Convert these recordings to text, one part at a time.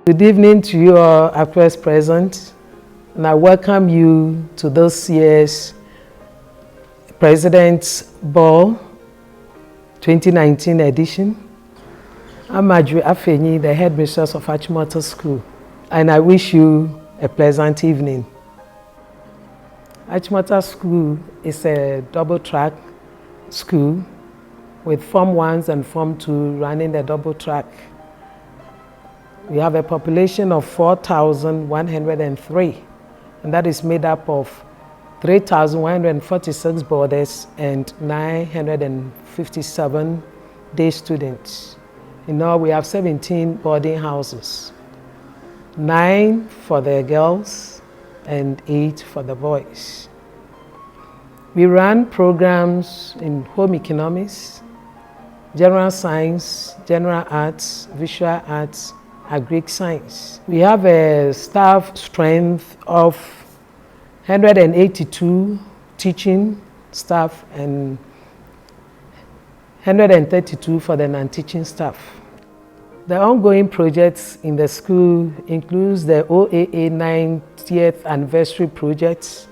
Good evening to you all actors present, and I welcome you to this year's President's Ball 2019 edition. I'm Adju Afeni, the headmistress of Achimota School, and I wish you a pleasant evening. Achimota School is a double-track school with Form 1s and Form 2 running the double track. We have a population of 4,103, and that is made up of 3,146 boarders and 957 day students. In all, we have 17 boarding houses, 9 for the girls and 8 for the boys. We run programs in home economics, general science, general arts, visual arts, agric science. We have a staff strength of 182 teaching staff and 132 for the non-teaching staff. The ongoing projects in the school includes the OAA 90th anniversary project.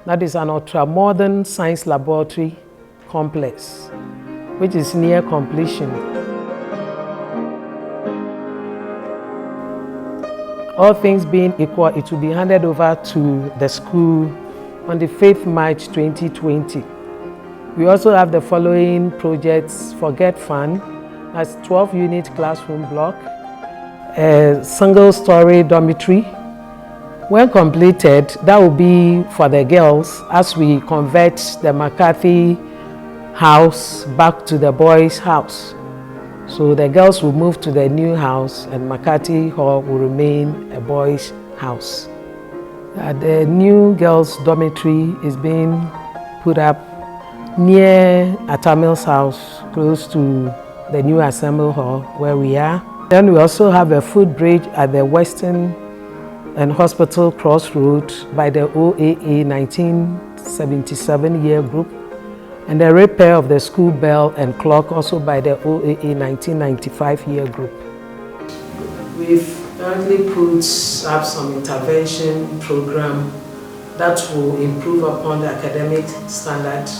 That is an ultra-modern science laboratory complex, which is near completion. All things being equal, it will be handed over to the school on the 5th March 2020. We also have the following projects for Get Fun. That's 12-unit classroom block, a single-story dormitory. When completed, that will be for the girls as we convert the McCarthy house back to the boys' house. So the girls will move to the new house and McCarthy Hall will remain a boys' house. The new girls' dormitory is being put up near Atamil's house, close to the new Assembly Hall where we are. Then we also have a footbridge at the Western and Hospital Crossroad by the OAA 1977 year group, and the repair of the school bell and clock also by the OAA 1995 year group. We've currently put up some intervention program that will improve upon the academic standard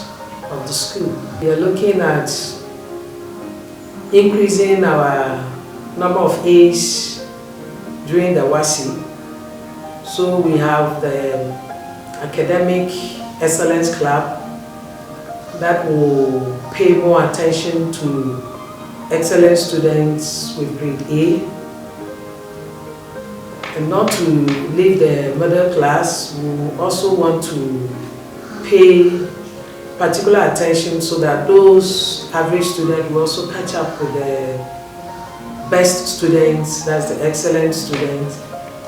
of the school. We are looking at increasing our number of A's during the WASI. So we have the Academic Excellence Club that will pay more attention to excellent students with grade A, and not to leave the middle class. We also want to pay particular attention so that those average students will also catch up with the best students, that's the excellent students.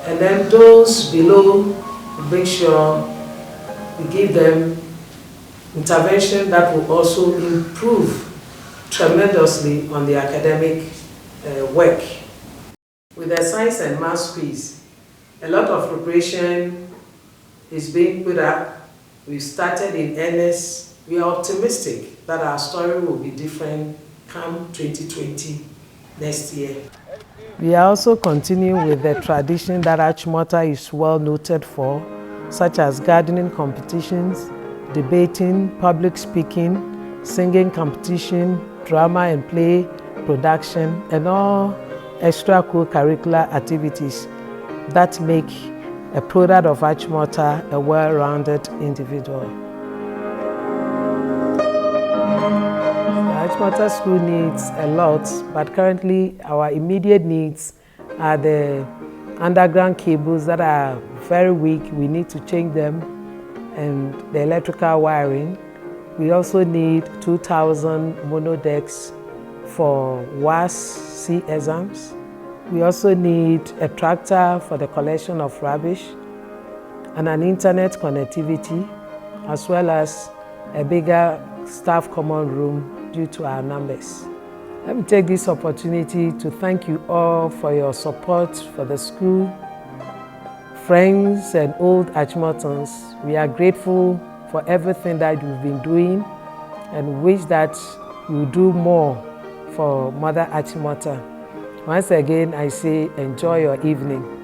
And then those below, make sure we give them intervention that will also improve tremendously on the academic work. With the science and maths quiz, a lot of preparation is being put up. We've started in earnest. We are optimistic that our story will be different come 2020 next year. We are also continuing with the tradition that Achimota is well noted for, such as gardening competitions, debating, public speaking, singing competition, drama and play production, and all extra co-curricular activities that make a product of Achimota a well-rounded individual. The Achimota School needs a lot, but currently our immediate needs are the underground cables that are very weak. We need to change them, and the electrical wiring. We also need 2,000 monodecks for WAS-C exams. We also need a tractor for the collection of rubbish and an internet connectivity, as well as a bigger staff common room due to our numbers. Let me take this opportunity to thank you all for your support for the school. Friends and old Achimotans, we are grateful for everything that you've been doing and wish that you do more for Mother Achimota. Once again, I say enjoy your evening.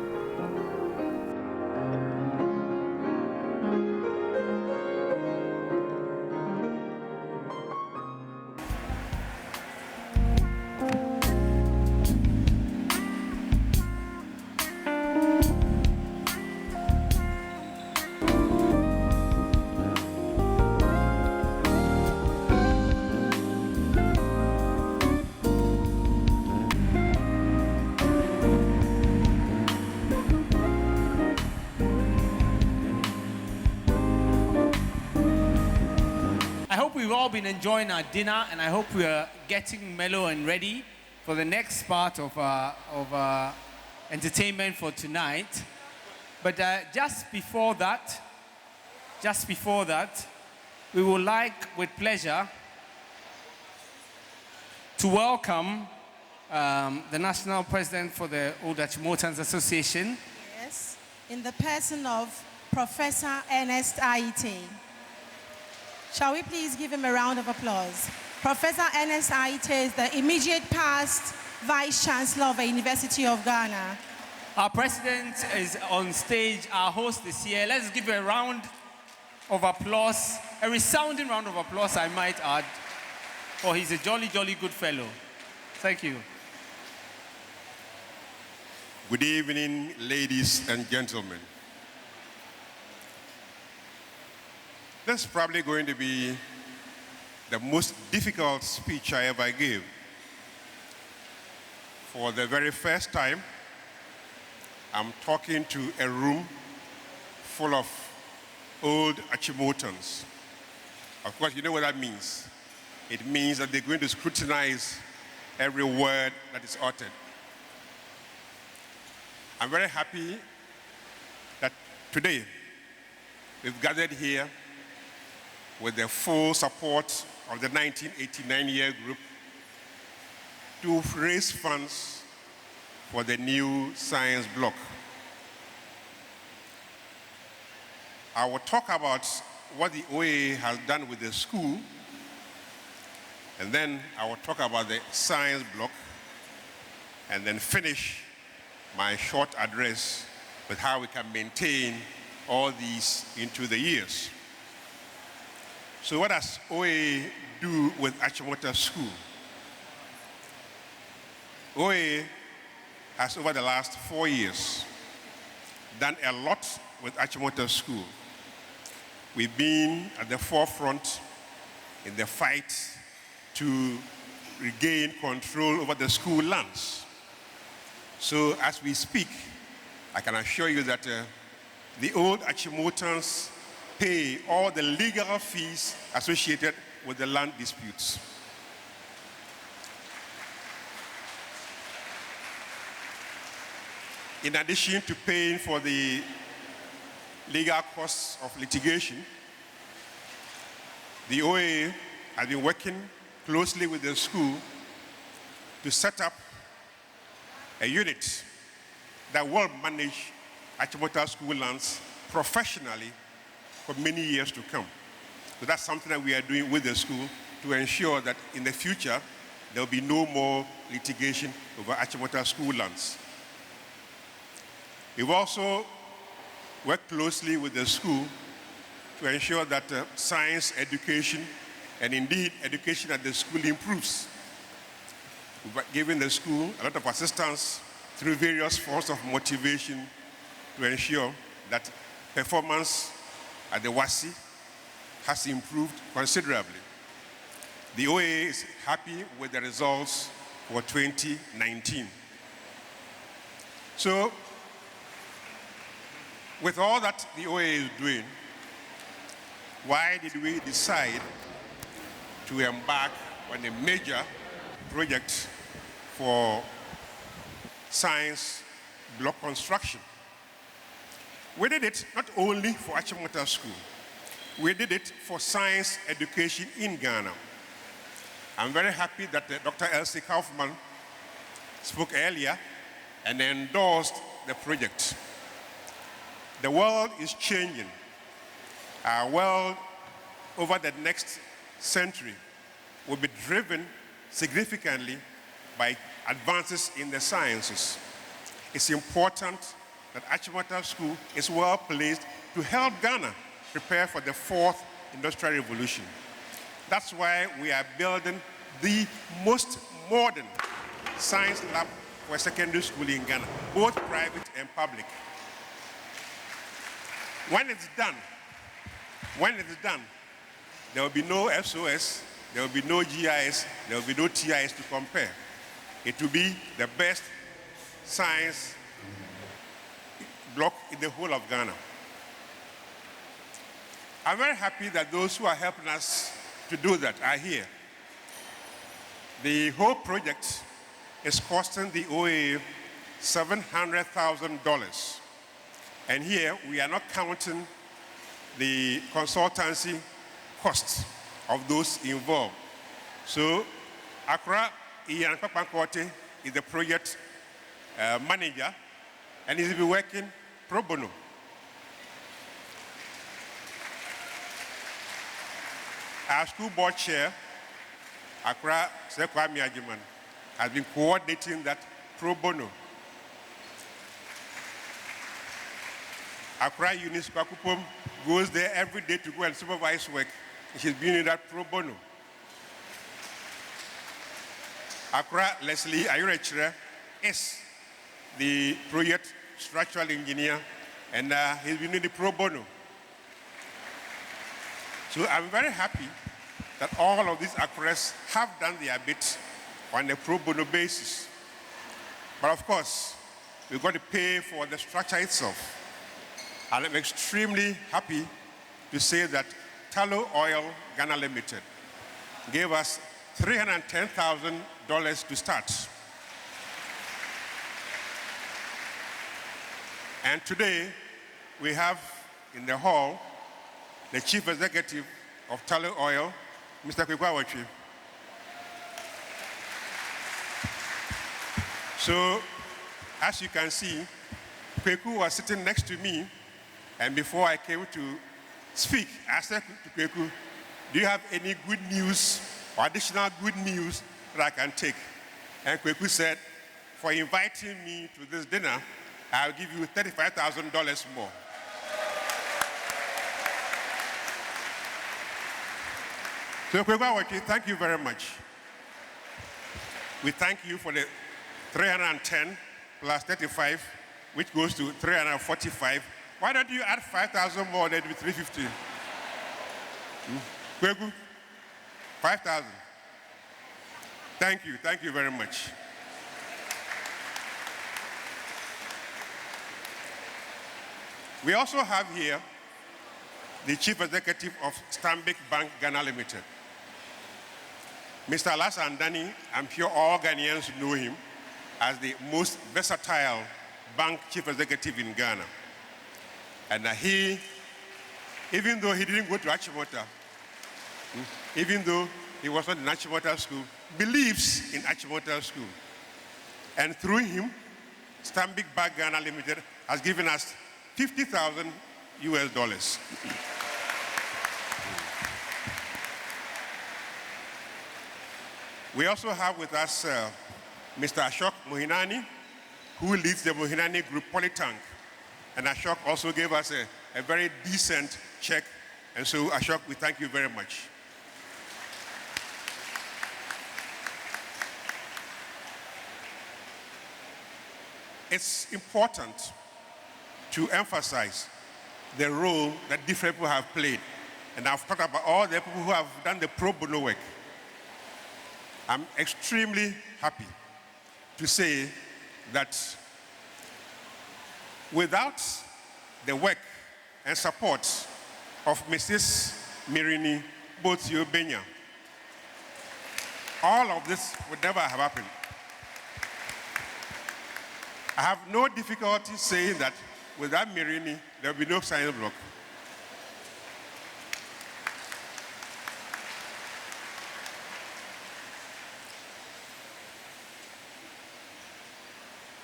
I hope we've all been enjoying our dinner, and I hope we are getting mellow and ready for the next part of entertainment for tonight. But just before that, we would like, with pleasure, to welcome the National President for the Old Achimotans Association. Yes, in the person of Professor Ernest Aite. Shall we please give him a round of applause? Professor Ernest Aite is the immediate past Vice Chancellor of the University of Ghana. Our president is on stage, our host is here. Let's give a round of applause, a resounding round of applause, I might add, for he's a jolly, jolly good fellow. Thank you. Good evening, ladies and gentlemen. This is probably going to be the most difficult speech I ever gave. For the very first time, I'm talking to a room full of old Achimotans. Of course, you know what that means. It means that they're going to scrutinize every word that is uttered. I'm very happy that today we've gathered here with the full support of the 1989 year group to raise funds for the new science block. I will talk about what the OAA has done with the school, and then I will talk about the science block, and then finish my short address with how we can maintain all these into the years. So what does OAA do with Achimota School? OAA has, over the last 4 years, done a lot with Achimota School. We've been at the forefront in the fight to regain control over the school lands. So as we speak, I can assure you that the old Achimotans pay all the legal fees associated with the land disputes. In addition to paying for the legal costs of litigation, the OAA has been working closely with the school to set up a unit that will manage Achimota school lands professionally for many years to come. So that's something that we are doing with the school to ensure that in the future, there will be no more litigation over Achimota school lands. We've also worked closely with the school to ensure that science education and indeed education at the school improves. We've given the school a lot of assistance through various forms of motivation to ensure that performance at the WASI has improved considerably. The OAA is happy with the results for 2019. So, with all that the OAA is doing, why did we decide to embark on a major project for science block construction? We did it not only for Achimota School, we did it for science education in Ghana. I'm very happy that Dr. Elsie Kaufman spoke earlier and endorsed the project. The world is changing. Our world over the next century will be driven significantly by advances in the sciences. It's important that Achimota School is well placed to help Ghana prepare for the fourth industrial revolution. That's why we are building the most modern science lab for secondary school in Ghana, both private and public. When it's done, there will be no SOS, there will be no GIS, there will be no TIS to compare. It will be the best science block in the whole of Ghana. I'm very happy that those who are helping us to do that are here. The whole project is costing the OAA $700,000. And here we are not counting the consultancy costs of those involved. So Accra Ian Papankote is the project manager, and he's been working pro bono. Our school board chair, Accra Sekwami Ajiman, has been coordinating that pro bono. Accra Eunice Kwakupom goes there every day to go and supervise work. She's been in that pro bono. Accra Leslie Ayurechre is the project structural engineer, and he's been in the pro bono. So I'm very happy that all of these Accras have done their bit on a pro bono basis. But of course, we've got to pay for the structure itself. And I'm extremely happy to say that Tallow Oil Ghana Limited gave us $310,000 to start. And today, we have in the hall the Chief Executive of Tallow Oil, Mr. Kwekwawachi. So, as you can see, Kweku was sitting next to me, and before I came to speak, I said to Kweku, do you have any good news or additional good news that I can take? And Kweku said, for inviting me to this dinner, I'll give you $35,000 more. So Kweku, thank you very much. We thank you for the 310 plus 35, which goes to 345. Why don't you add 5,000 more, then it'll be 350? Kweku, 5,000. Thank you very much. We also have here the Chief Executive of Stanbic Bank Ghana Limited. Mr. Alassane Dani, I'm sure all Ghanaians know him as the most versatile bank chief executive in Ghana. And he, even though he didn't go to Achimota, even though he was not in Achimota School, believes in Achimota School. And through him, Stanbic Bank Ghana Limited has given us $50,000 US. We also have with us Mr. Ashok Mohinani, who leads the Mohinani Group Polytank. And Ashok also gave us a very decent check. And so, Ashok, we thank you very much. It's important to emphasize the role that different people have played. And I've talked about all the people who have done the pro bono work. I'm extremely happy to say that without the work and support of Mrs. Mirini Botio Benya, all of this would never have happened. I have no difficulty saying that without Mirini, there will be no science block.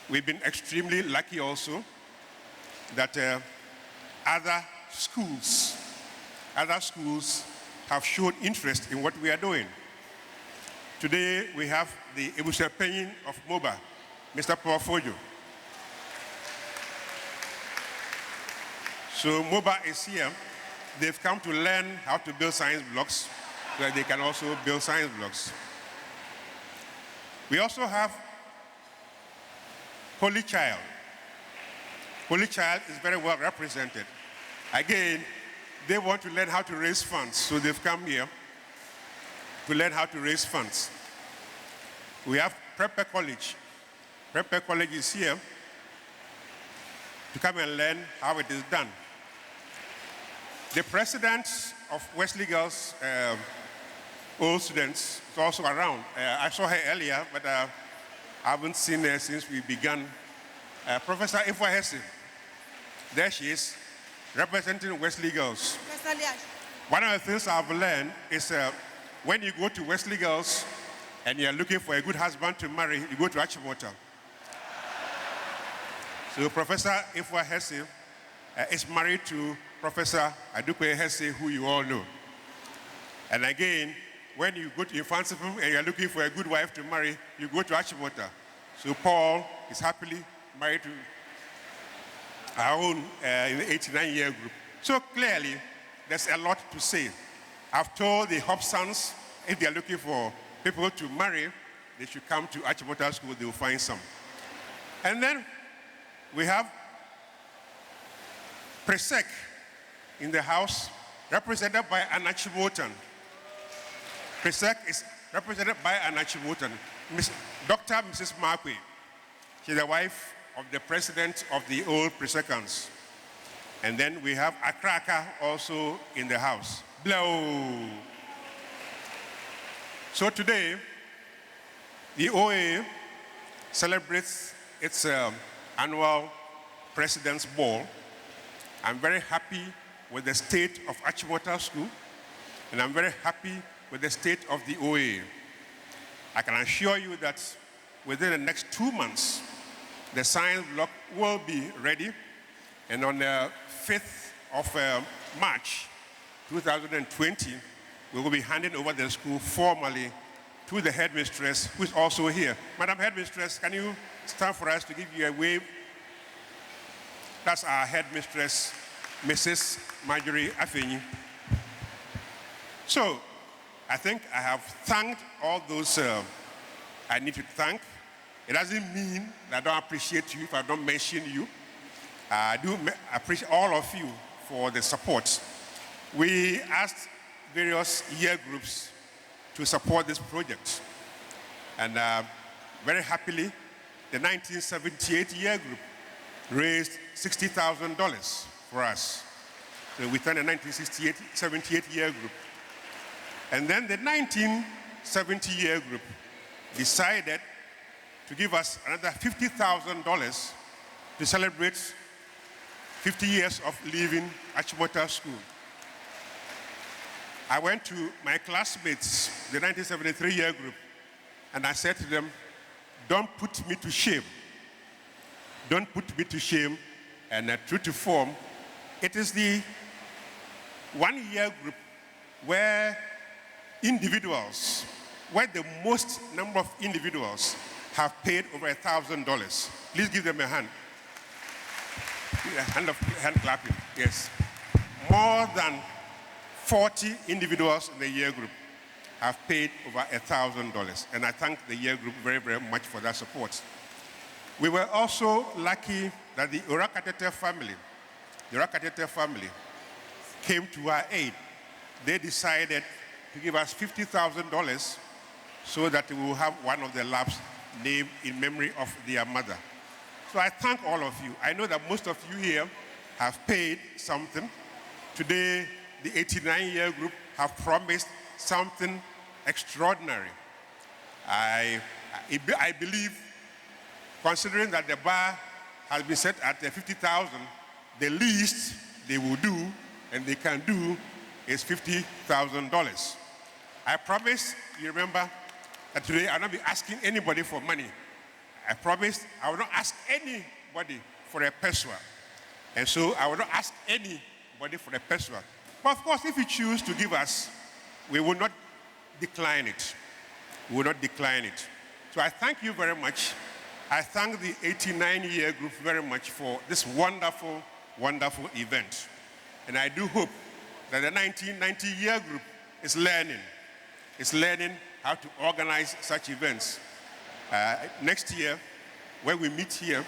We've been extremely lucky also that other schools have shown interest in what we are doing. Today, we have the Ebusiapenyin of MOBA, Mr. Paul Fojo. So MOBA is here. They've come to learn how to build science blocks so that they can also build science blocks. We also have Holy Child. Holy Child is very well represented. Again, they want to learn how to raise funds, so they've come here to learn how to raise funds. We have Prepper College. Prepper College is here to come and learn how it is done. The president of Wesley Girls old students is also around. I saw her earlier, but I haven't seen her since we began. Professor Ifwa Hesse, there she is, representing Wesley Girls. One of the things I've learned is when you go to Wesley Girls and you're looking for a good husband to marry, you go to Achimota. So Professor Ifwa Hesse is married to Professor Adukwe Hesse, who you all know. And again, when you go to Infantsipum and you're looking for a good wife to marry, you go to Achimota. So Paul is happily married to our own in the 89-year group. So clearly, there's a lot to say. I've told the Hobsons, if they're looking for people to marry, they should come to Achimota School, they'll find some. And then we have Presec in the house, represented by an Achimotan. Presec is represented by an Achimotan, Dr. Mrs. Markwe. She's the wife of the president of the old Presecans. And then we have Akraka also in the house. Blow. So today, the OAA celebrates its annual President's Ball. I'm very happy with the state of Achimota School, and I'm very happy with the state of the OAA. I can assure you that within the next 2 months, the science block will be ready, and on the 5th of March 2020, we will be handing over the school formally to the headmistress, who is also here. Madam Headmistress, can you stand for us to give you a wave? That's our headmistress, Mrs. Marjorie Afeni. So, I think I have thanked all those I need to thank. It doesn't mean that I don't appreciate you if I don't mention you. I do appreciate all of you for the support. We asked various year groups to support this project. And very happily, the 1978 year group raised $60,000 for us. So we turned the 1978 year group. And then the 1970 year group decided to give us another $50,000 to celebrate 50 years of leaving Achimota School. I went to my classmates, the 1973 year group, and I said to them, don't put me to shame. Don't put me to shame. And true to form, it is the 1 year group where the most number of individuals have paid over $1,000. Please give them a hand. Hand clapping, yes. More than 40 individuals in the year group have paid over $1,000. And I thank the year group very, very much for that support. We were also lucky that the Orakatete family came to our aid. They decided to give us $50,000 so that we will have one of the labs named in memory of their mother. So I thank all of you. I know that most of you here have paid something. Today, the 89-year group have promised something extraordinary. I believe, considering that the bar has been set at $50,000, the least they will do and they can do is $50,000. I promise, you remember, that today I will not be asking anybody for money. I promised I will not ask anybody for a pesewa. And so I will not ask anybody for a pesewa. But of course, if you choose to give us, we will not decline it. we will not decline it. So I thank you very much. I thank the 89-year group very much for this wonderful, wonderful event. And I do hope that the 1990-year group is learning how to organize such events. Next year, when we meet here,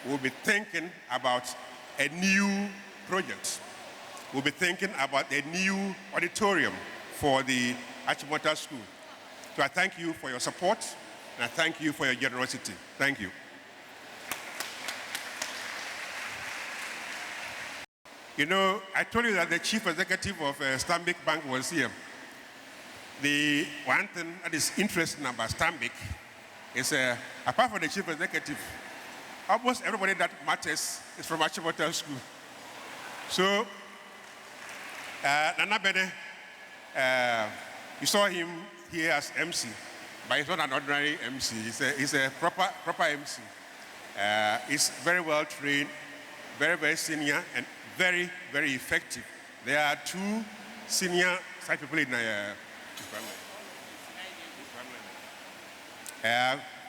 we'll be thinking about a new project. We'll be thinking about a new auditorium for the Achimota School. So I thank you for your support, and I thank you for your generosity. Thank you. You know, I told you that the chief executive of Stanbic Bank was here. The one thing that is interesting about Stanbic is, apart from the chief executive, almost everybody that matters is from Achimota School. So, Nana Bene, you saw him here as MC, but he's not an ordinary MC. He's a proper MC. He's very well trained, very, very senior, and very, very effective. There are two senior side people in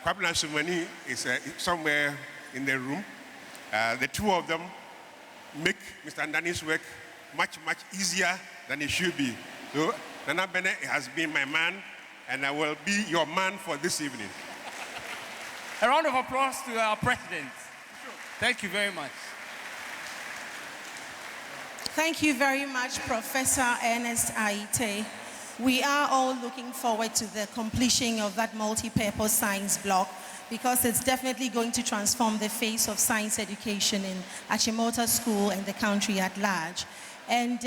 Kwabena Sumani is somewhere in the room. The two of them make Mr. Ndani's work much, much easier than it should be. So Nana Bene has been my man, and I will be your man for this evening. A round of applause to our president. Thank you very much. Thank you very much, Professor Ernest Aite. We are all looking forward to the completion of that multi-purpose science block, because it's definitely going to transform the face of science education in Achimota School and the country at large. And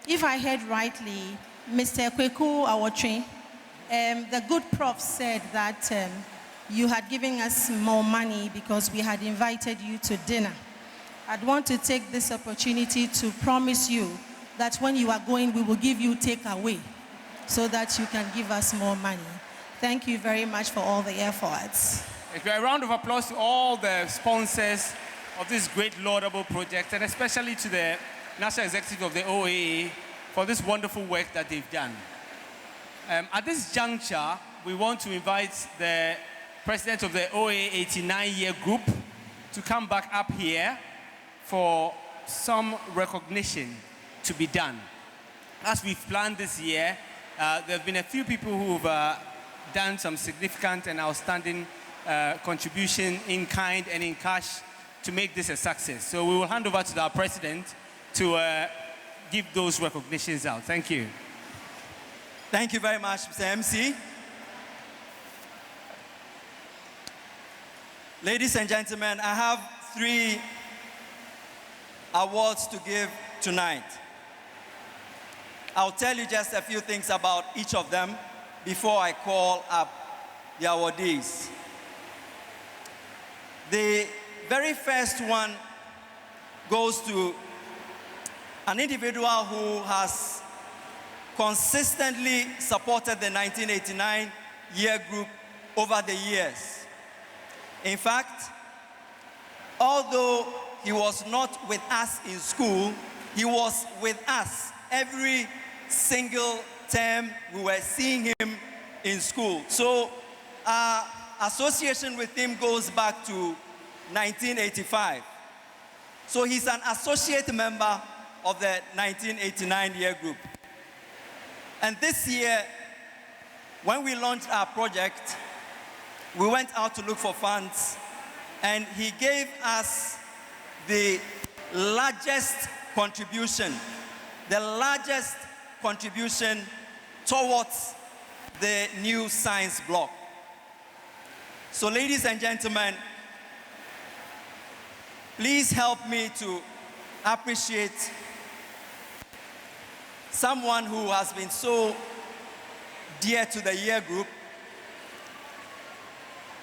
if I heard rightly, Mr. Kweku Awotwe, the good prof said that you had given us more money because we had invited you to dinner. I'd want to take this opportunity to promise you that when you are going, we will give you takeaway so that you can give us more money. Thank you very much for all the efforts. A round of applause to all the sponsors of this great laudable project, and especially to the National Executive of the OAA for this wonderful work that they've done. At this juncture, we want to invite the president of the OAA 89-year group to come back up here for some recognition to be done. As we've planned this year, there have been a few people who've done some significant and outstanding contribution in kind and in cash to make this a success. So we will hand over to our president to give those recognitions out. Thank you. Thank you very much, Mr. MC. Ladies and gentlemen, I have 3 awards to give tonight. I'll tell you just a few things about each of them before I call up the awardees. The very first one goes to an individual who has consistently supported the 1989-year group over the years. In fact, although he was not with us in school, he was with us every single term we were seeing him in school. So our association with him goes back to 1985. So he's an associate member of the 1989-year group. And this year, when we launched our project, we went out to look for funds, and he gave us the largest contribution towards the new science block. So ladies and gentlemen, please help me to appreciate someone who has been so dear to the year group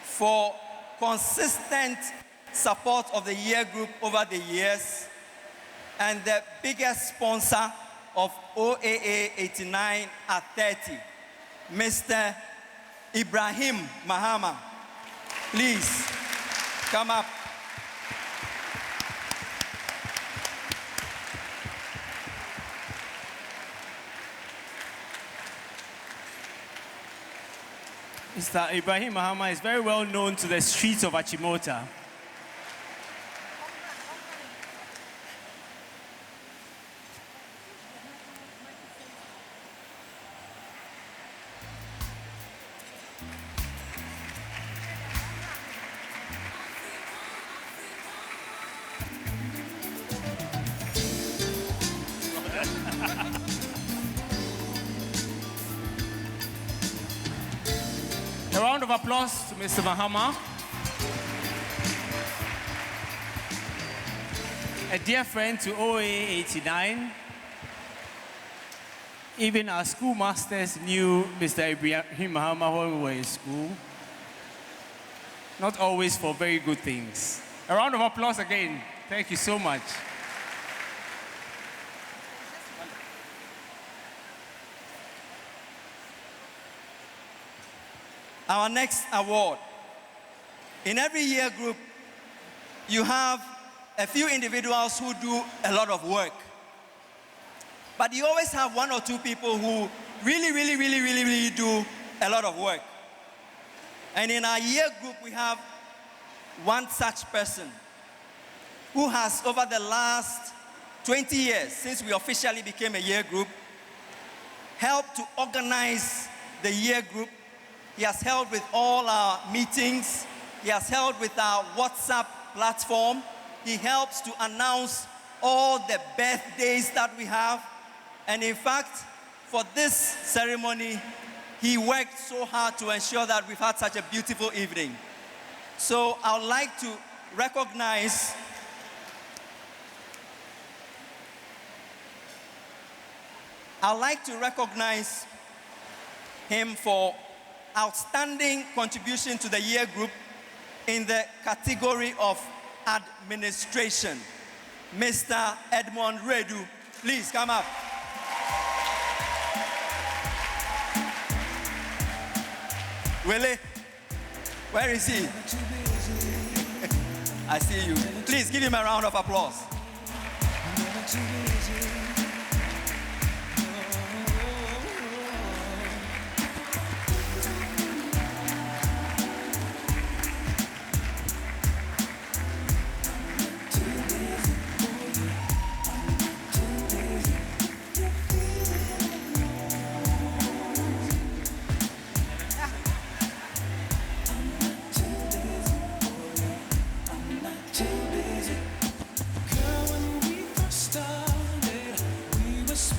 for consistent support of the year group over the years, and the biggest sponsor of OAA 89 at 30, Mr. Ibrahim Mahama. Please come up. Mr. Ibrahim Mahama is very well known to the streets of Achimota. A round of applause to Mr. Mahama. A dear friend to OAA 89. Even our schoolmasters knew Mr. Ibrahim Mahama when we were in school. Not always for very good things. A round of applause again. Thank you so much. Our next award. In every year group, you have a few individuals who do a lot of work. But you always have one or two people who really do a lot of work. And in our year group, we have one such person who has, over the last 20 years, since we officially became a year group, helped to organize the year group. He has helped with all our meetings. He has helped with our WhatsApp platform. He helps to announce all the birthdays that we have. And in fact, for this ceremony, he worked so hard to ensure that we've had such a beautiful evening. So I would like to recognize him for outstanding contribution to the year group in the category of administration. Mr. Edmond Redu, please come up. Willie, where is he? I see you. Please give him a round of applause.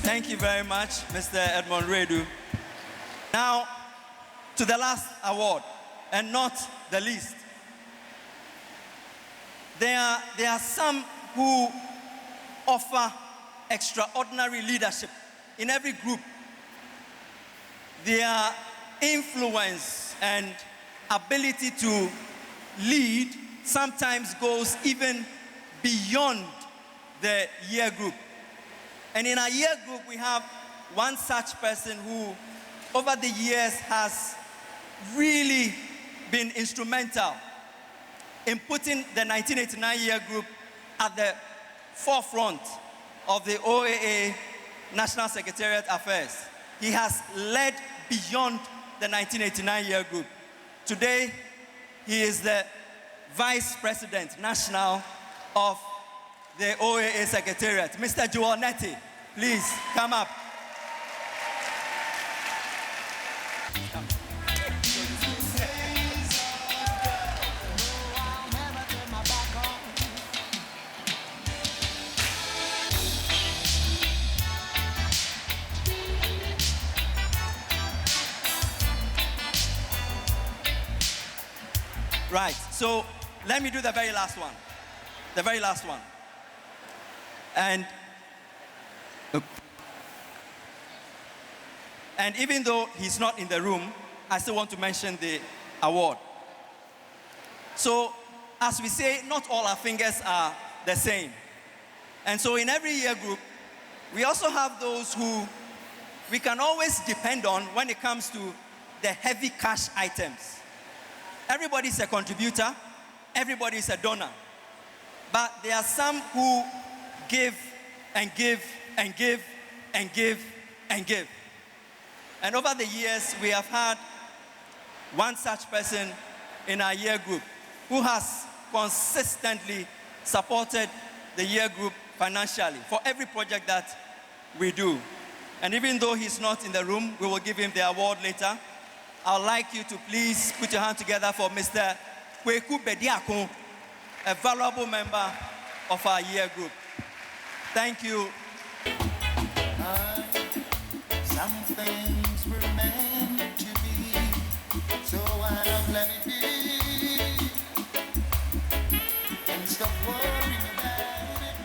Thank you very much, Mr. Edmond Redu. Now, to the last award, and not the least. There are some who offer extraordinary leadership in every group. Their influence and ability to lead sometimes goes even beyond the year group. And in our year group, we have one such person who, over the years, has really been instrumental in putting the 1989 year group at the forefront of the OAA National Secretariat Affairs. He has led beyond the 1989 year group. Today, he is the Vice President National of the OAA Secretariat. Mr. Joel Netty, please come up. Right, so let me do the very last one. The very last one. And even though he's not in the room, I still want to mention the award. So, as we say, not all our fingers are the same. And so in every year group, we also have those who we can always depend on when it comes to the heavy cash items. Everybody is a contributor, everybody is a donor. But there are some who give and give and give and give and give. And over the years, we have had one such person in our year group who has consistently supported the year group financially for every project that we do. And even though he's not in the room, we will give him the award later. I would like you to please put your hand together for Mr. Kweku Bediako, a valuable member of our year group. Thank you. Some things were meant to be, so I'll let it be and stop worrying about it.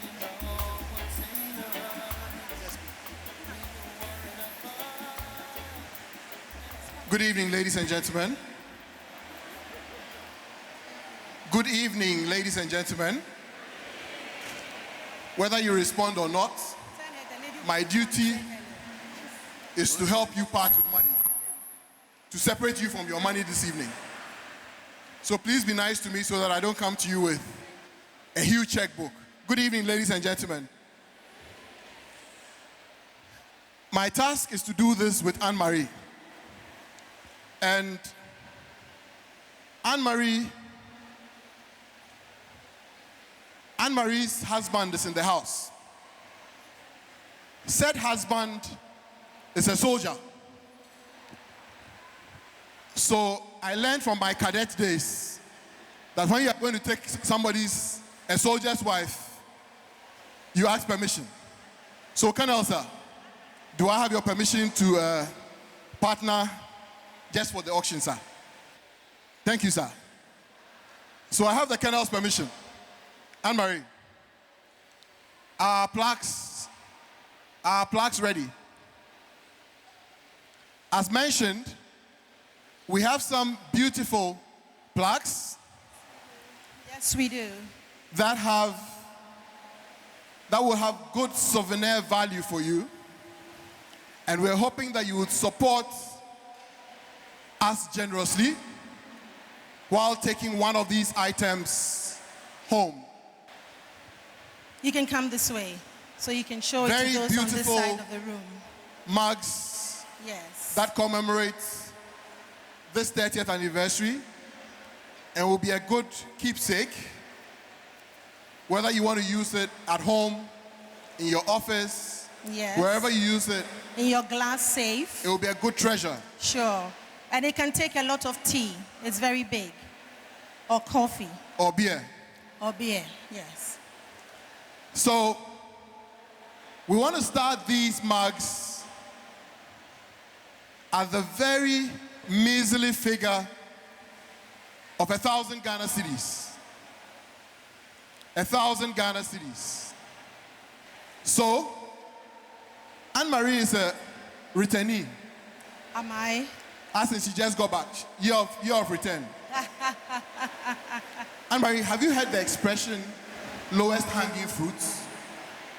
We know what's in us. Good evening, ladies and gentlemen. Good evening, ladies and gentlemen. Whether you respond or not, my duty is to help you part with money, to separate you from your money this evening. So please be nice to me so that I don't come to you with a huge checkbook. Good evening, ladies and gentlemen. My task is to do this with Anne-Marie. And Anne-Marie's husband is in the house. Said husband is a soldier. So I learned from my cadet days that when you are going to take a soldier's wife, you ask permission. So Colonel, sir, do I have your permission to partner just for the auction, sir? Thank you, sir. So I have the Colonel's permission. Anne-Marie, our plaques ready. As mentioned, we have some beautiful plaques. Yes, we do. That will have good souvenir value for you. And we're hoping that you would support us generously while taking one of these items home. You can come this way so you can show it Very to those on this beautiful side of the room. Mugs Yes. that commemorate this 30th anniversary and will be a good keepsake, whether you want to use it at home, in your office, Yes. wherever you use it, In your glass safe. it will be a good treasure. Sure. And it can take a lot of tea. It's very big. Or coffee. Or beer. Or beer. Yes. So, we want to start these mugs at the very measly figure of 1,000 Ghana cedis. 1,000 Ghana cedis. So, Anne-Marie is a returnee. Am I? As in she just got back. Year of return. Anne-Marie, have you heard the expression lowest hanging fruits?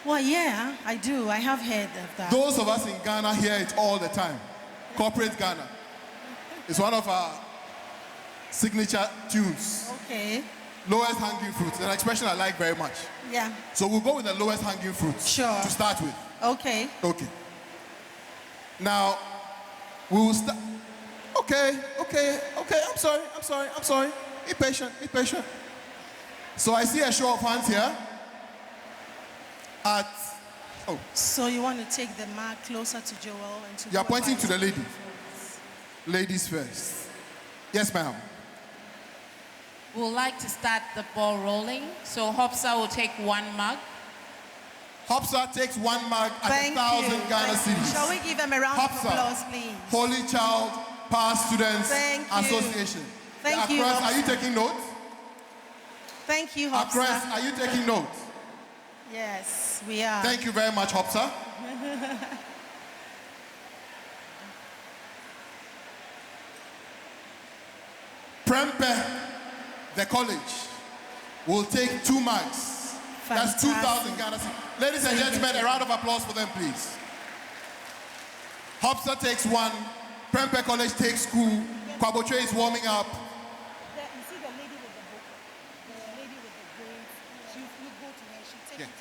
Well, yeah, I do. I have heard of that. Those of us in Ghana hear it all the time. Corporate Ghana. It's one of our signature tunes. Okay. Lowest hanging fruits. An expression I like very much. Yeah. So we'll go with the lowest hanging fruits. Sure. To start with. Okay. Okay. Now, we will start. Okay. I'm sorry. Be patient. So I see a show of hands here. So you want to take the mark closer to Joel and to... You are pointing to the lady. Ladies first. Yes, ma'am. We would like to start the ball rolling. So Hopsa will take one mug. Hopsa takes one mug at Thank 1,000 you. Ghana cedis. Shall we give them a round of Hopsa, applause, please? Holy Child Power Students Thank you. Association. Thank you, Akras, are you Hopsa. taking notes? Thank you, Akras, Hopsa. are you taking notes? Yes, we are. Thank you very much, Hopsa. Prempe, the college, will take 2 mugs. That's 2,000 Ghana cedis. Ladies and gentlemen, a round of applause for them, please. Hopsa takes 1. Prempe College takes 2. Kwabotre is warming up. You see the lady with the book? The lady with the braids? You go to her, she'll take Yeah. it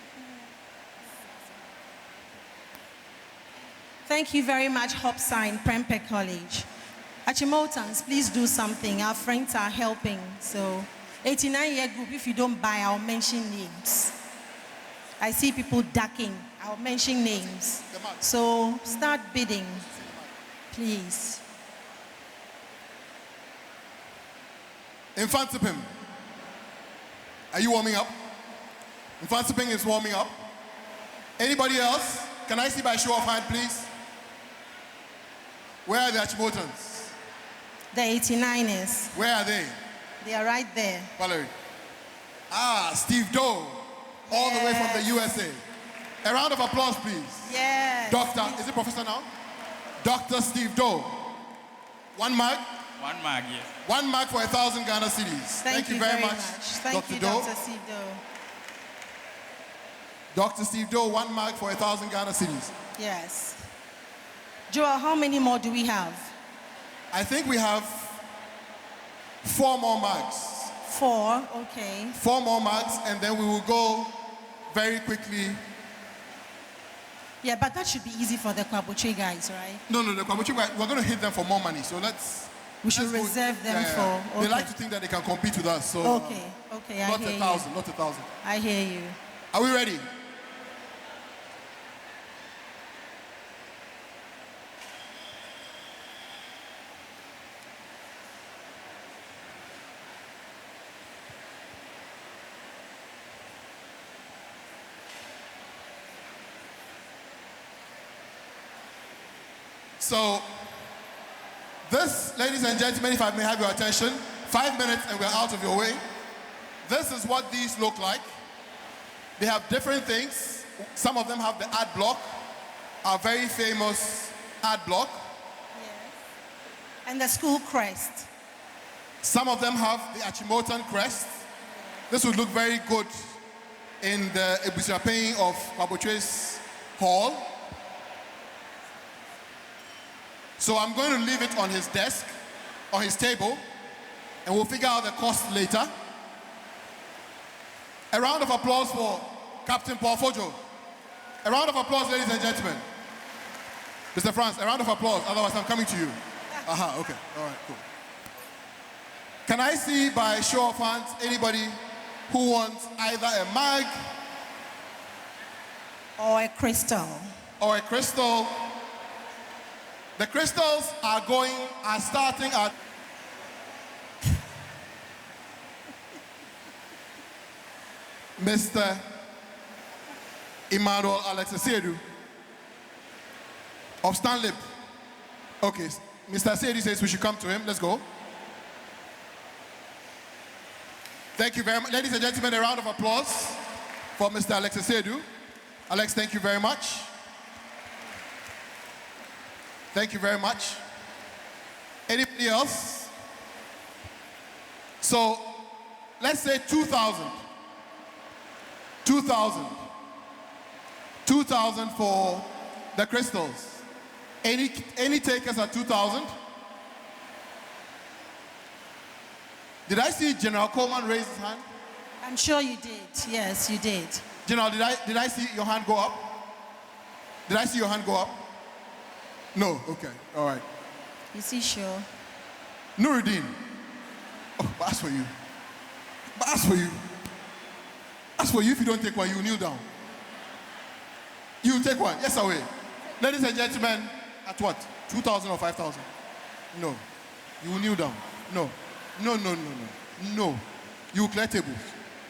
to Thank you very much, Hopsa in Prempeh College. Achimotans, please do something. Our friends are helping. So, 89-year group, if you don't buy, I'll mention names. I see people ducking. I'll mention names. So, start bidding, please. Infantipim. Are you warming up? Infantipim is warming up. Anybody else? Can I see by show of hand, please? Where are the Achimotans? The 89ers. Where are they? They are right there. Valerie. Ah, Steve Doe, all the way from the USA. A round of applause, please. Yes. Doctor, is it professor now? Dr. Steve Doe. 1 mark? 1 mark, yes. 1 mark for 1,000 Ghana cedis. Thank you very much. Thank Dr. you, Doe. Dr. Steve Doe. Dr. Steve Doe, 1 mark for 1,000 Ghana cedis. Yes. Joel, how many more do we have? I think we have 4 more marks. 4, okay. 4 more marks, and then we will go very quickly. Yeah, but that should be easy for the Kwabuchi guys, right? No, the Kwabuchi guys, we're going to hit them for more money, so We should reserve them for. Okay. They like to think that they can compete with us, so. Okay, I not hear 1,000, you. not 1,000. I hear you. Are we ready? So, this, ladies and gentlemen, if I may have your attention, 5 minutes and we're out of your way. This is what these look like. They have different things. Some of them have the ad block, our very famous ad block. Yes. And the school crest. Some of them have the Achimotan crest. This would look very good in the Ebusiapei of Kwaboche's hall. So I'm going to leave it on his desk, on his table, and we'll figure out the cost later. A round of applause for Captain Paul Fojo. A round of applause, ladies and gentlemen. Mr. France, a round of applause, otherwise I'm coming to you. Aha, okay, all right, cool. Can I see by show of hands anybody who wants either a mug or a crystal? Or a crystal. The crystals are starting at Mr. Emmanuel Alexasedu of Stanlip. Okay, Mr. Sedu says we should come to him. Let's go. Thank you very much. Ladies and gentlemen, a round of applause for Mr. Alexasedu. Alex, thank you very much. Thank you very much. Anybody else? So, let's say 2,000. 2,000. 2,000 for the crystals. Any takers at 2,000? Did I see General Coleman raise his hand? I'm sure you did. Yes, you did. General, did I see your hand go up? Did I see your hand go up? No, okay, all right. Is he sure? Nuruddin. Oh, but as for you. But as for you. As for you, if you don't take one, you kneel down. You take one. Yes, away. Ladies and gentlemen, at what? 2,000 or 5,000? No. You will kneel down. No. No, no, no, no. No. You will clear tables.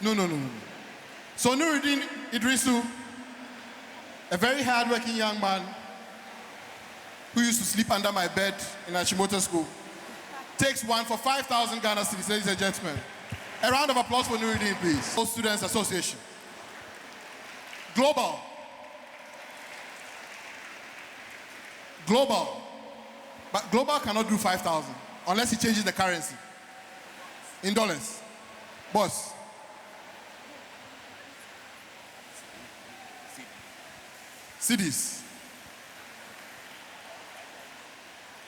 No, no, no, no. So Nuruddin Idrisu, a very hard-working young man who used to sleep under my bed in Achimota School, takes one for 5,000 Ghana cedis, ladies and gentlemen. A round of applause for Nuruddin, please. All Students Association. Global. Global. But Global cannot do 5,000 unless he changes the currency in dollars. Boss. Cedis.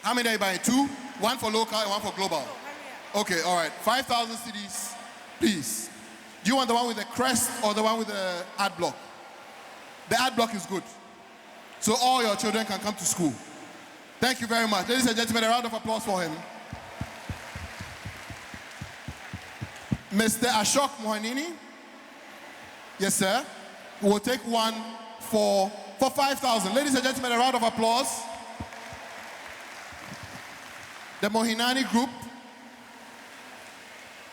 How many are you buying? 2? 1 for local and 1 for global. Okay, all right. 5,000 cedis, please. Do you want the one with the crest or the one with the ad block? The ad block is good. so all your children can come to school. Thank you very much. Ladies and gentlemen, a round of applause for him. Mr. Ashok Mohanini. Yes, sir. We'll take one for 5,000. Ladies and gentlemen, a round of applause. The Mohinani group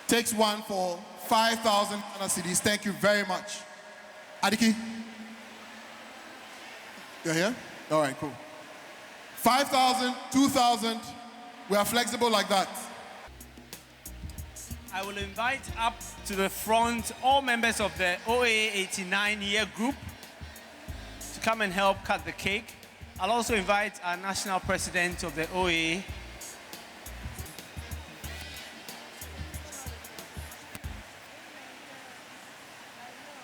takes one for 5,000 Ghana cedis. Thank you very much. Adiki, you're here? All right, cool. 5,000, 2,000, we are flexible like that. I will invite up to the front all members of the OAA 89-year group to come and help cut the cake. I'll also invite our national president of the OAA,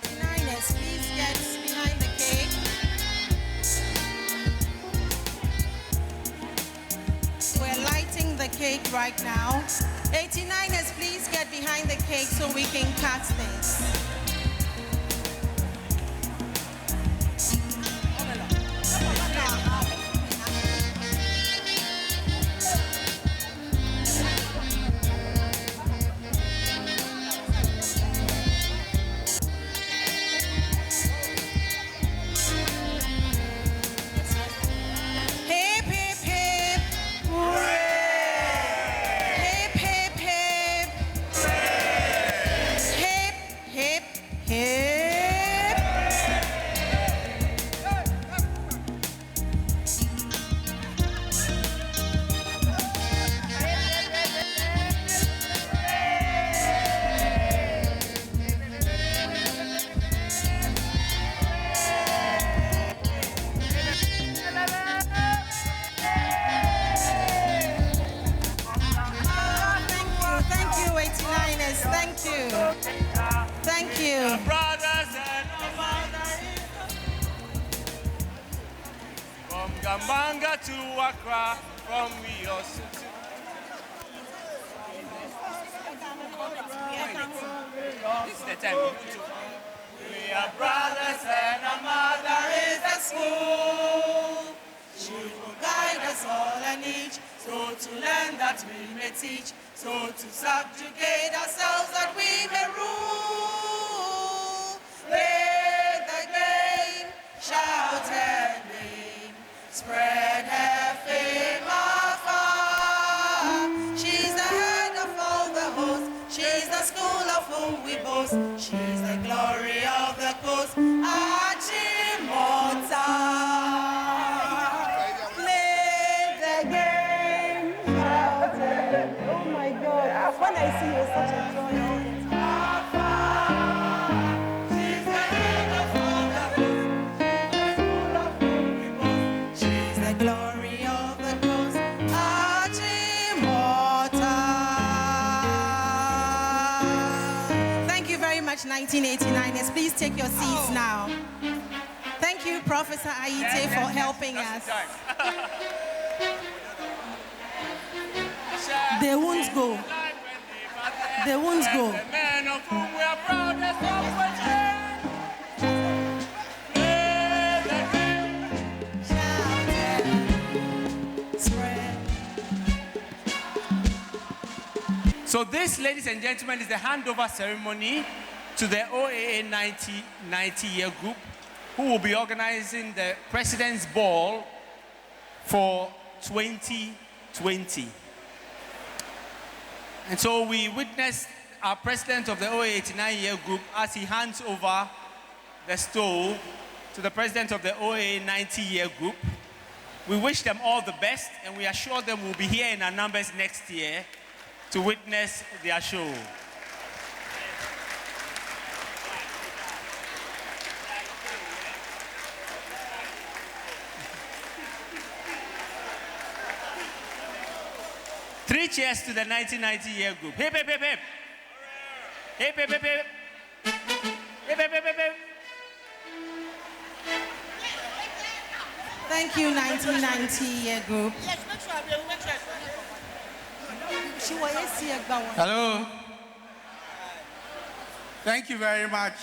please get behind the cake. We're lighting the cake right now. 89ers, please get behind the cake so we can cut this. Thank you. brothers and from Gambanga to Accra, from Rio City. This is the time. We are brothers and our mother is the school. She will guide us all and each, so to learn that we may teach, so to subjugate ourselves that we may rule. Play the game, shout and name, spread her fame afar. She's the head of all the hosts, she's the school of whom we boast, she's the glory of the coast, Achimota. When I see you, such a joy. She's the head of all the hosts, she's the glory of the coast, Achimota. Thank you very much, 1989ers. Please take your seats now. Thank you, Professor Aite, for helping us. They won't go. They won't go. The men of whom we are proudest of So this, ladies and gentlemen, is the handover ceremony to the OAA 90-year group, who will be organizing the President's Ball for 2020. And so we witnessed our president of the OAA 89-year group as he hands over the stole to the president of the OAA 90-year group. We wish them all the best, and we assure them we'll be here in our numbers next year to witness their show. Three cheers to the 1990-year group. Hip, hip, hip, hip. Hip, hip, hip, hip. Hip, hip, hip, hip, hip. Thank you, 1990-year group. Hello. Thank you very much,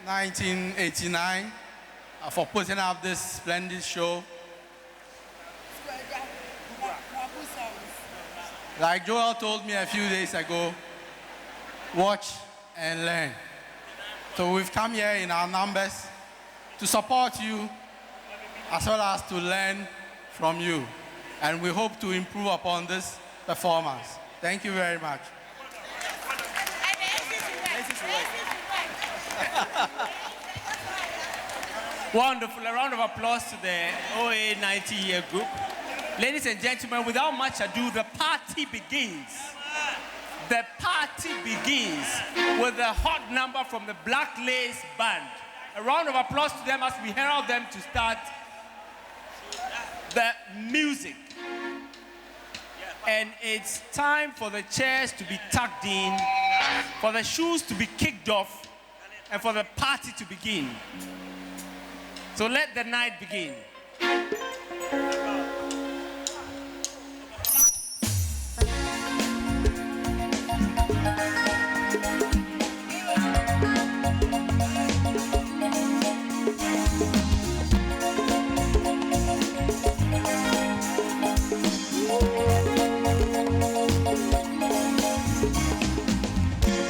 1989, for putting up this splendid show. Like Joel told me a few days ago, watch and learn. So we've come here in our numbers to support you as well as to learn from you. And we hope to improve upon this performance. Thank you very much. Wonderful. A round of applause to the OAA 90-year group. Ladies and gentlemen, without much ado, the party begins. The party begins with a hot number from the Black Lace Band. A round of applause to them as we herald them to start the music. And it's time for the chairs to be tucked in, for the shoes to be kicked off, and for the party to begin. So let the night begin.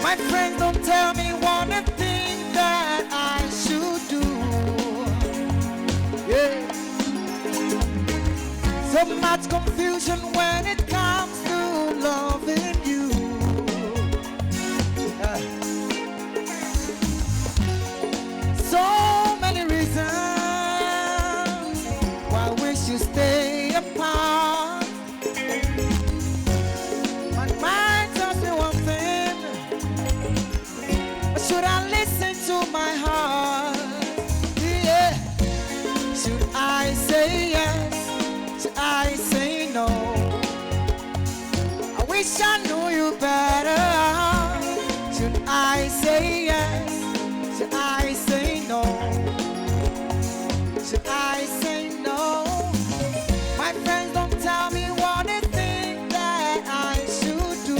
My friends don't tell me one thing that I should do. Yeah. So much confusion when it comes to loving you. So many reasons why we should stay apart. My mind tells me one thing. Should I listen to my heart? Yeah. Should I say yes? Should I say no? I wish I knew you better. Should I say yes? Should I say no? Should I say no? My friends don't tell me what they think that I should do.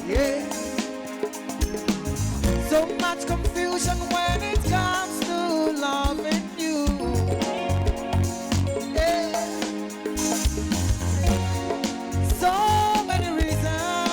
Yeah. So much confusion when it comes to loving you. Yeah. So many reasons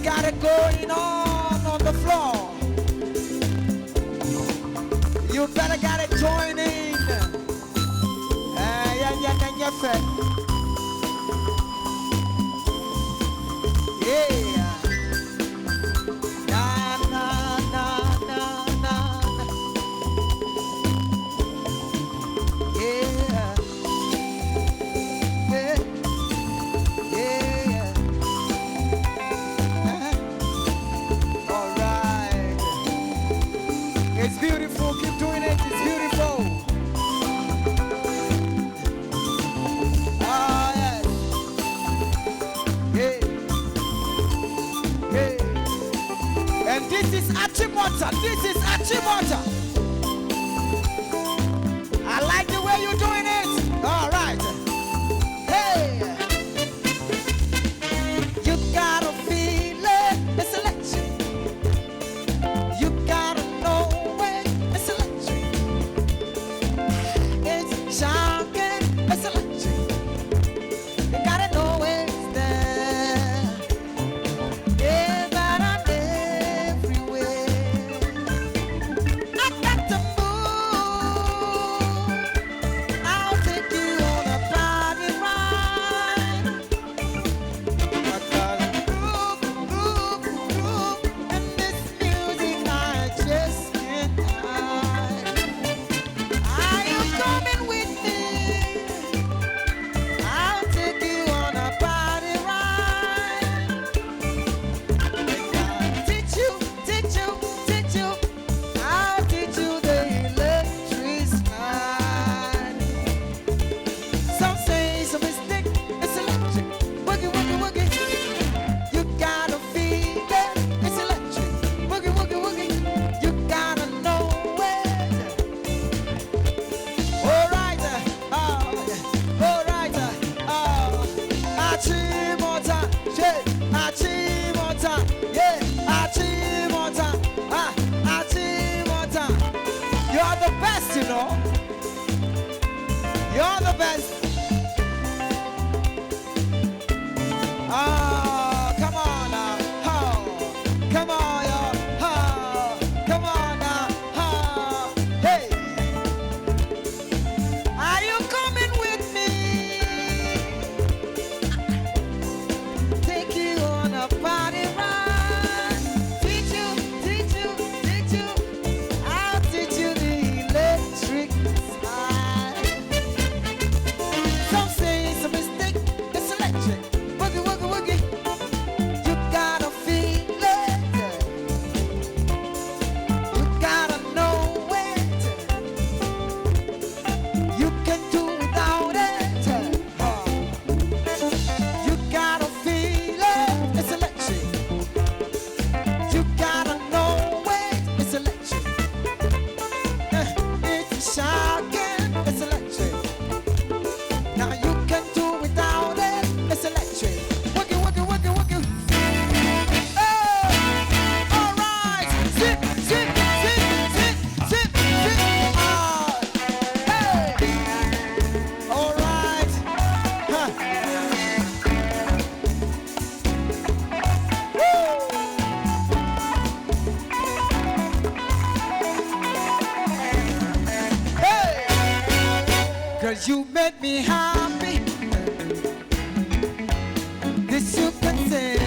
got it going on the floor. You better get it joining. Yeah. It's beautiful, keep doing it, it's beautiful. Ah, yes. Hey. And this is Achimota, I like the way you're doing it. All right. Hey. You gotta feel it, it's electric. You gotta know it, it's electric. It's shocking, it's electric. You gotta know it's there. Yeah, but I'm everywhere. I got to move. I'll take you on a body ride. I gotta move, and this music I just can't hide. Are you coming with me? I'll take you on a body ride. Teach you. I'll teach you the electric slide. Some say it's a mistake, it's electric. Woogie. You gotta feel it, it's electric. Woogie. You gotta know it. All right. Achimota, Achimota. You're the best, you know. You're the best. Come on now. Come on, y'all. Come on now. Hey. Are you coming with me? Take you on a party ride. Teach you. I'll teach you the electric slide. Some say it's a mistake, it's electric. Woogie. You gotta feel it. You gotta know it. You can do without it. You gotta feel it, it's electric. You gotta know it, it's electric. It's shocking, it's electric. Now you can do without it, it's electric. Woogie. Oh, all right. Zip. Hey. All right. Hey. 'Cause you made me happy. This you can say.